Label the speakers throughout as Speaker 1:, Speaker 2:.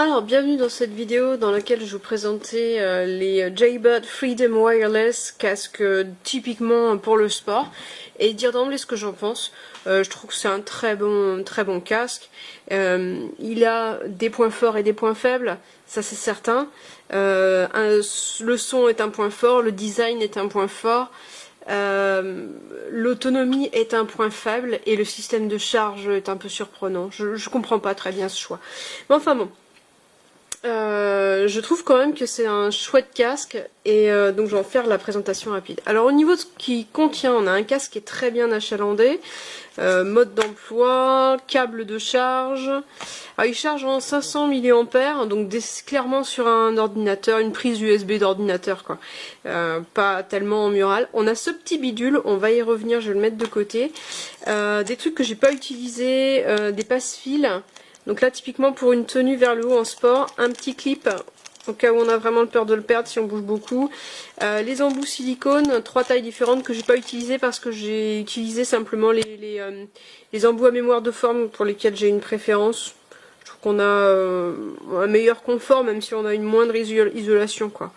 Speaker 1: Alors, bienvenue dans cette vidéo dans laquelle je vous présentais les Jaybird Freedom Wireless, casques typiquement pour le sport, et dire d'emblée ce que j'en pense. Je trouve que c'est un très bon casque. Il a des points forts et des points faibles, ça c'est certain. Le son est un point fort, le design est un point fort. L'autonomie est un point faible et le système de charge est un peu surprenant. Je comprends pas très bien ce choix. Mais enfin bon. Je trouve quand même que c'est un chouette casque et donc je vais en faire la présentation rapide. Alors au niveau de ce qu'il contient, on a un casque qui est très bien achalandé, mode d'emploi, câble de charge. Alors il charge en 500 mAh, donc clairement sur un ordinateur, une prise USB d'ordinateur quoi, pas tellement en mural. On a ce petit bidule, on va y revenir, je vais le mettre de côté. Des trucs que j'ai pas utilisés, des passe-fils. Donc là typiquement pour une tenue vers le haut en sport, un petit clip au cas où on a vraiment peur de le perdre si on bouge beaucoup. Les embouts silicone, 3 tailles différentes que j'ai pas utilisées parce que j'ai utilisé simplement les embouts à mémoire de forme pour lesquels j'ai une préférence. Je trouve qu'on a un meilleur confort même si on a une moindre isolation quoi.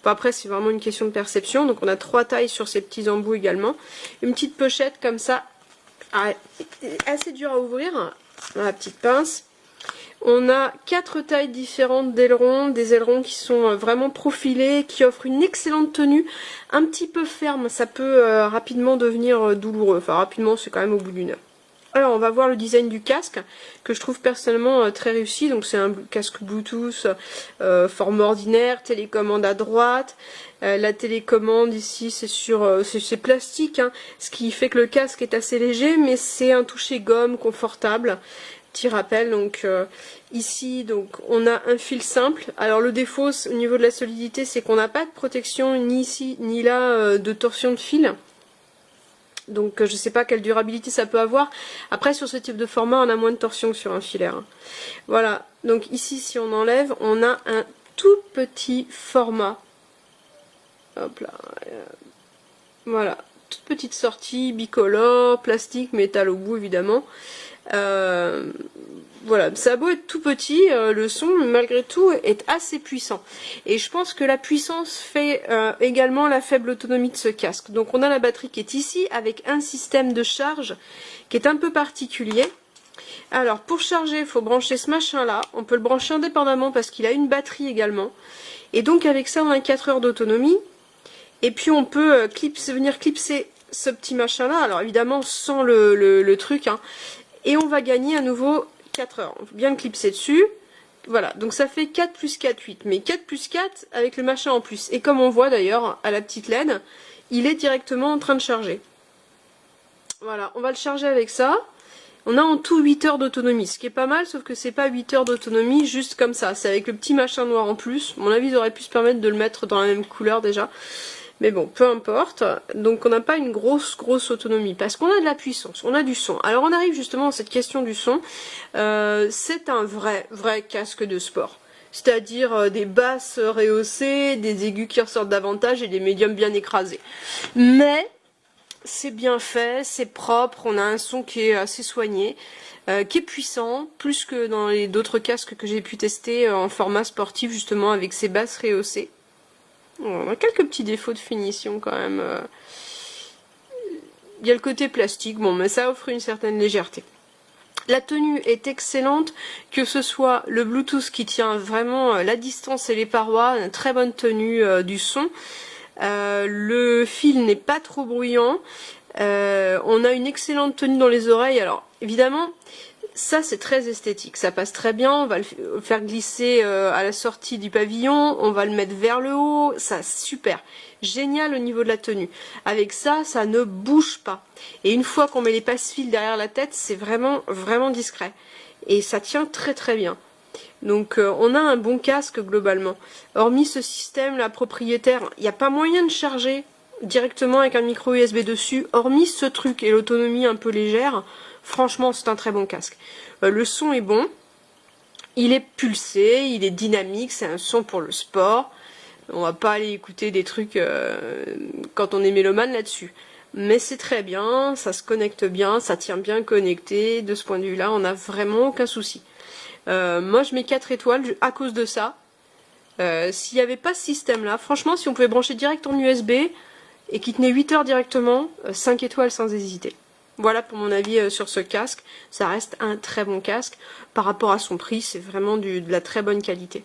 Speaker 1: Bon, après c'est vraiment une question de perception, donc on a 3 tailles sur ces petits embouts également. Une petite pochette comme ça, assez dure à ouvrir, la petite pince. On a 4 tailles différentes d'ailerons, des ailerons qui sont vraiment profilés, qui offrent une excellente tenue, un petit peu ferme, ça peut rapidement devenir douloureux, enfin rapidement c'est quand même au bout d'une heure. Alors on va voir le design du casque, que je trouve personnellement très réussi, donc c'est un casque Bluetooth, forme ordinaire, télécommande à droite, la télécommande ici c'est plastique, hein, ce qui fait que le casque est assez léger, mais c'est un toucher gomme confortable. Petit rappel, donc ici donc on a un fil simple. Alors le défaut au niveau de la solidité c'est qu'on n'a pas de protection ni ici ni là de torsion de fil. Donc je sais pas quelle durabilité ça peut avoir. Après sur ce type de format on a moins de torsion que sur un filaire. Hein. Voilà, donc ici si on enlève on a un tout petit format. Hop là. Voilà, toute petite sortie bicolore, plastique, métal au bout évidemment. Voilà, ça a beau être tout petit, le son malgré tout est assez puissant. Et je pense que la puissance fait également la faible autonomie de ce casque. Donc on a la batterie qui est ici avec un système de charge qui est un peu particulier. Alors pour charger, il faut brancher ce machin là. On peut le brancher indépendamment parce qu'il a une batterie également. Et donc avec ça on a 4 heures d'autonomie. Et puis on peut venir clipser ce petit machin là. Alors évidemment sans le truc. Hein. Et on va gagner à nouveau 4 heures. On peut bien le clipser dessus. Voilà, donc ça fait 4 plus 4, 8. Mais 4 plus 4 avec le machin en plus. Et comme on voit d'ailleurs à la petite LED, il est directement en train de charger. Voilà, on va le charger avec ça. On a en tout 8 heures d'autonomie, ce qui est pas mal, sauf que c'est pas 8 heures d'autonomie juste comme ça. C'est avec le petit machin noir en plus. À mon avis, ils auraient pu se permettre de le mettre dans la même couleur déjà. Mais bon, peu importe. Donc on n'a pas une grosse autonomie. Parce qu'on a de la puissance, on a du son. Alors on arrive justement à cette question du son. C'est un vrai casque de sport. C'est-à-dire des basses rehaussées, des aigus qui ressortent davantage et des médiums bien écrasés. Mais c'est bien fait, c'est propre, on a un son qui est assez soigné. Qui est puissant, plus que dans les d'autres casques que j'ai pu tester en format sportif justement avec ces basses rehaussées. On a quelques petits défauts de finition quand même. Il y a le côté plastique, bon mais ça offre une certaine légèreté. La tenue est excellente, que ce soit le Bluetooth qui tient vraiment la distance et les parois, une très bonne tenue du son. Le fil n'est pas trop bruyant. On a une excellente tenue dans les oreilles. Alors évidemment, ça c'est très esthétique, ça passe très bien, on va le faire glisser à la sortie du pavillon, on va le mettre vers le haut, ça super, génial au niveau de la tenue. Avec ça, ça ne bouge pas. Et une fois qu'on met les passe-fils derrière la tête, c'est vraiment discret. Et ça tient très bien. Donc on a un bon casque globalement. Hormis ce système là propriétaire, il n'y a pas moyen de charger directement avec un micro USB dessus, hormis ce truc et l'autonomie un peu légère. Franchement, c'est un très bon casque. Le son est bon. Il est pulsé, il est dynamique, c'est un son pour le sport. On va pas aller écouter des trucs quand on est mélomane là-dessus. Mais c'est très bien, ça se connecte bien, ça tient bien connecté. De ce point de vue-là, on n'a vraiment aucun souci. Moi je mets 4 étoiles à cause de ça. S'il n'y avait pas ce système là, franchement si on pouvait brancher direct en USB et qu'il tenait 8 heures directement, 5 étoiles sans hésiter. Voilà pour mon avis sur ce casque. Ça reste un très bon casque. Par rapport à son prix, c'est vraiment de la très bonne qualité.